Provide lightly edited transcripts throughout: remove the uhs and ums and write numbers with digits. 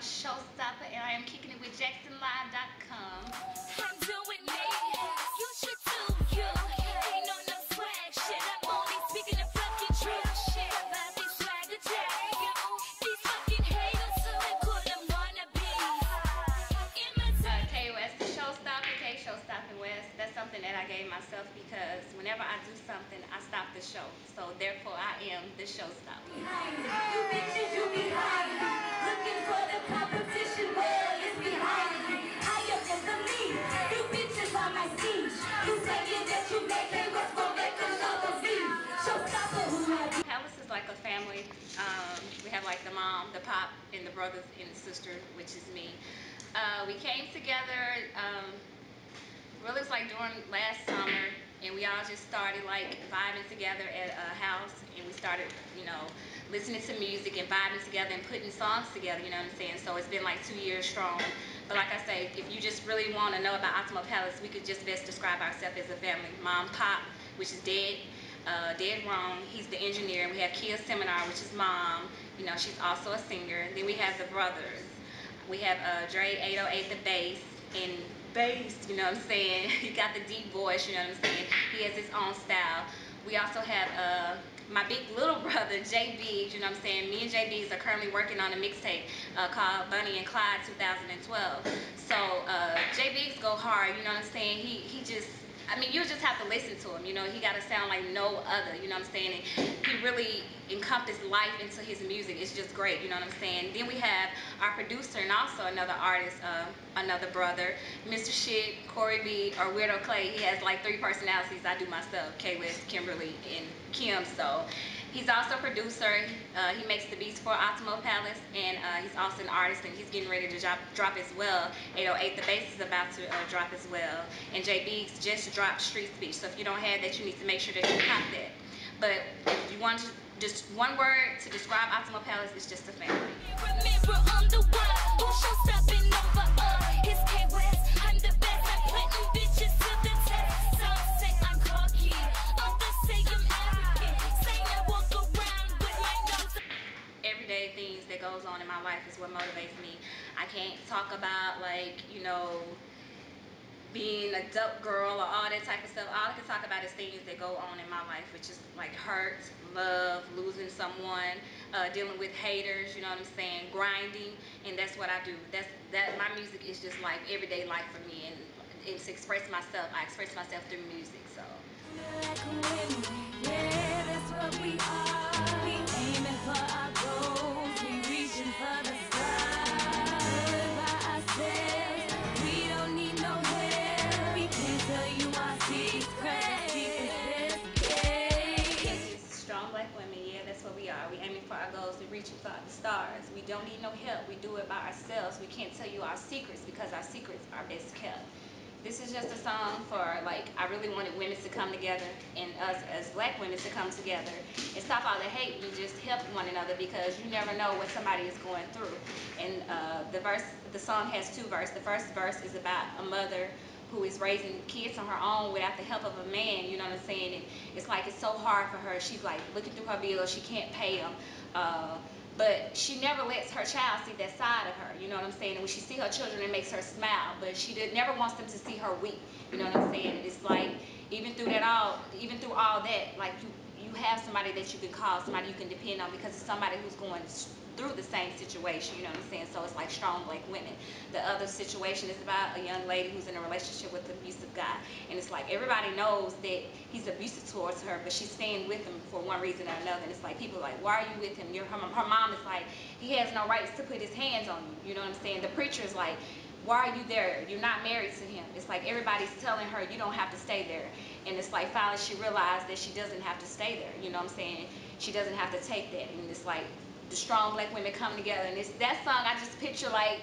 Showstopper, and I am kicking it with JacksonLive.com. I'm doing me, you should too, you ain't on no swag shit, I'm only speaking the fucking truth shit about this swagger jack, these fucking haters, so they call them wannabes. KWest, the Showstopper, Showstopper West. That's something that I gave myself because whenever I do something, I stop the show. So therefore, I am the Showstopper. You bitches, you behind me, looking for the competition, well, it's behind me. Higher than the lead, you bitches on my siege. You saying that you make KWest gon' make a show of me. Showstopper, who I be. Palace is like a family. We have like the mom, the pop, and the brothers and the sister, which is me. We came together, really it was like during last summer, and we all just started like vibing together at a house, and we started, you know, listening to music and vibing together and putting songs together, you know what I'm saying? So it's been like 2 years strong. But like I say, if you just really want to know about Optimal Palace, we could just best describe ourselves as a family. Mom, Pop, which is dead wrong, he's the engineer. And we have Kia Seminar, which is mom, you know, she's also a singer. And then we have the brothers. We have Dre 808, the bass, and bass, you know what I'm saying? He got the deep voice, you know what I'm saying? He has his own style. We also have my big little brother, J Biggs, you know what I'm saying? Me and J Biggs are currently working on a mixtape called Bunny and Clyde 2012. So J Biggs go hard, you know what I'm saying? He just, I mean, you just have to listen to him, you know? He got to sound like no other, you know what I'm saying? And he really encompassed life into his music. It's just great, you know what I'm saying? Then we have our producer and also another artist, another brother, Mr. Shit, Corey B, or Weirdo Clay. He has like 3 personalities. I do myself, KWest, Kimberly, and Kim. So he's also a producer. He makes the beats for Optimal Palace, and he's also an artist, and he's getting ready to drop as well. 808, the bass is about to drop as well. And J Biggs just dropped Street Speech. So if you don't have that, you need to make sure that you cop that. But if you want to, just one word to describe Optimal Palace, is just a family. Remember on the world, who should stopping over it's KWest, I'm the best at putting bitches to the test. Some say I'm cocky, others say I'm arrogant, say I walk around with my nose. Everyday things that goes on in my life is what motivates me. I can't talk about, like, you know, being a dope girl or all that type of stuff. All I can talk about is things that go on in my life, which is like hurt, love, losing someone, dealing with haters, you know what I'm saying, grinding, and that's what I do. That my music is just like everyday life for me, and it's express myself. I express myself through music. So Yeah, that's what we are. We aiming for our goals, we reaching for the stars. Live by ourselves, we don't need no help. We can't tell you our secrets. strong black women, yeah, that's what we are. We aiming for our goals, we reaching for the stars. We don't need no help. We do it by ourselves. We can't tell you our secrets because our secrets are best kept. This is just a song for, like, I really wanted women to come together, and us as black women to come together and stop all the hate and just help one another, because you never know what somebody is going through. And the song has 2 verses. The first verse is about a mother who is raising kids on her own without the help of a man, you know what I'm saying? And it's like, it's so hard for her. She's like looking through her bills, she can't pay them. But she never lets her child see that side of her, you know what I'm saying? And when she see her children, it makes her smile, but she never wants them to see her weak, you know what I'm saying? And it's like, even through all that, like you have somebody that you can call, somebody you can depend on, because it's somebody who's going through the same situation, you know what I'm saying? So it's like strong black women. The other situation is about a young lady who's in a relationship with an abusive guy, and it's like everybody knows that he's abusive towards her, but she's staying with him for one reason or another. And it's like, people are like, why are you with him? Her mom is like, he has no rights to put his hands on you, you know what I'm saying? The preacher is like, why are you there? You're not married to him. It's like everybody's telling her you don't have to stay there. And it's like finally she realized that she doesn't have to stay there, you know what I'm saying? She doesn't have to take that. And it's like the strong black women come together, and it's that song I just picture like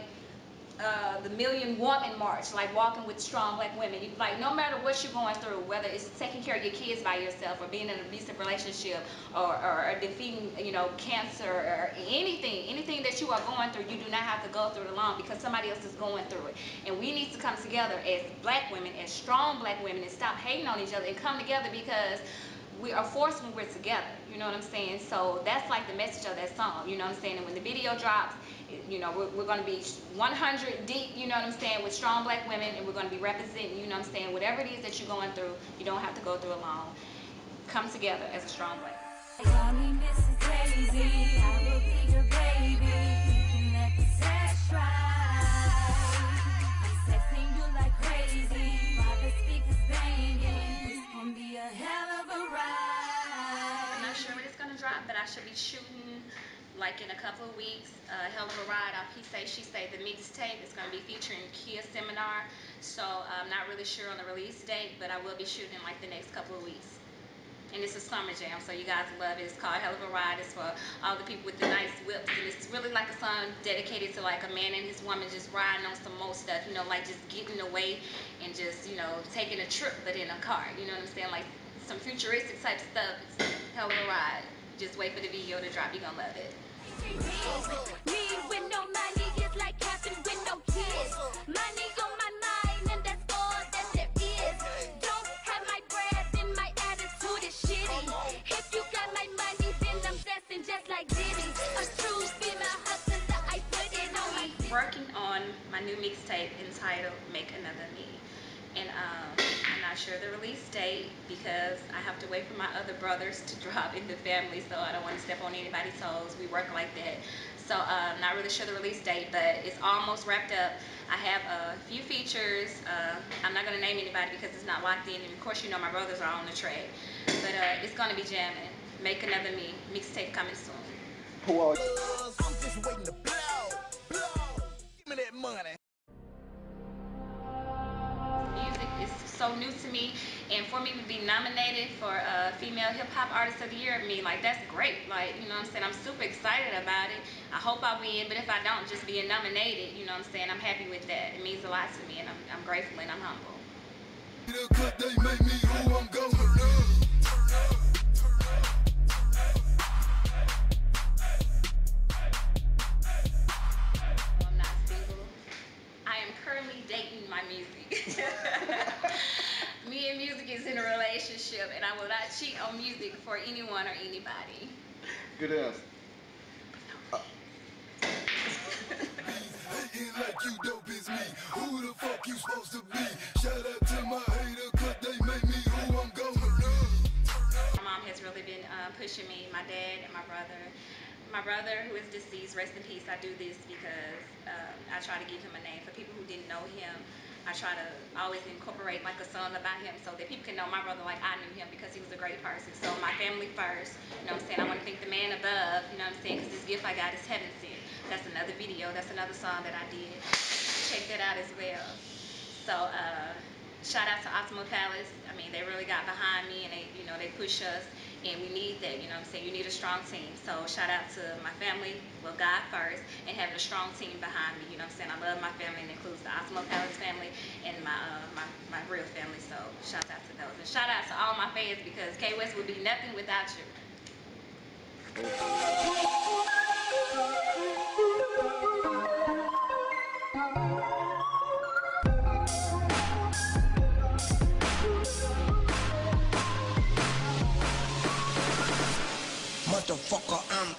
the Million Woman March, like walking with strong black women. You, like, no matter what you're going through, whether it's taking care of your kids by yourself, or being in an abusive relationship, or defeating, you know, cancer, or anything that you are going through, you do not have to go through it alone, because somebody else is going through it. And we need to come together as black women, as strong black women, and stop hating on each other and come together, because we are forced when we're together, you know what I'm saying? So that's like the message of that song, you know what I'm saying? And when the video drops, you know, we're going to be 100 deep, you know what I'm saying, with strong black women, and we're going to be representing, you know what I'm saying, whatever it is that you're going through, you don't have to go through alone. Come together as a strong black. Call me Mrs. Crazy, I will be your baby. You can let the sex ride. I'm sexing you like crazy while the speakers banging. It's gonna be a hell of a ride. I'm not sure when it's gonna drop, but I should be shooting like in a couple of weeks. Hell of a ride off He Say She Say, the mixtape. It's gonna be featuring Kia Seminar. So I'm not really sure on the release date, but I will be shooting in like the next couple of weeks. And it's a summer jam, so you guys love it. It's called Hell of a Ride. It's for all the people with the nice whips, and it's really like a song dedicated to like a man and his woman just riding on some more stuff, you know, like just getting away and just, you know, taking a trip, but in a car, you know what I'm saying, like some futuristic type stuff. It's Hell of a Ride. Just wait for the video to drop. You're gonna love it. Me with no money is like Captain with no kids. Money on my mind, and that's all that there is. Don't have my bread, then my attitude is shitty. If you got my money, then I'm blessing just like Diddy. A true female hustler, I put it on my dick. Working on my new mixtape entitled Make Another Me. And I'm not sure the release date because I have to wait for my other brothers to drop in the family, so I don't want to step on anybody's toes. We work like that. So I'm not really sure the release date, but it's almost wrapped up. I have a few features. I'm not going to name anybody because it's not locked in, and of course you know my brothers are on the track. But it's going to be jamming. Make Another Me mixtape coming soon. I'm just waiting to blow. Give me that money. Music is so new to me, and for me to be nominated for Female Hip Hop Artist of the Year, I mean, like, that's great. Like, you know what I'm saying? I'm super excited about it. I hope I win, but if I don't, just being nominated, you know what I'm saying, I'm happy with that. It means a lot to me, and I'm grateful and I'm humble. They make me who I'm going. I'm not single. I am currently dating my music. Me and music is in a relationship, and I will not cheat on music for anyone or anybody. Good answer. Hating like you dope is me. Who the fuck you supposed to be? Shout out to my hater, cause they make me who I'm going. My mom has really been pushing me, my dad and my brother. My brother, who is deceased, rest in peace, I do this because I try to give him a name. For people who didn't know him, I try to always incorporate like a song about him so that people can know my brother like I knew him, because he was a great person. So my family first, you know what I'm saying? I want to thank the man above, you know what I'm saying? Because this gift I got is heaven sent. That's another video, that's another song that I did. Check that out as well. So shout out to Optimal Palace. I mean, they really got behind me, and they, you know, they push us, and we need that, you know what I'm saying? You need a strong team. So shout out to my family, well, God first, and having a strong team behind me, you know what I'm saying? I love my family, and it includes the Optimal Palace family and my real family. So shout out to those, and shout out to all my fans, because KWest would be nothing without you. Motherfucker, I'm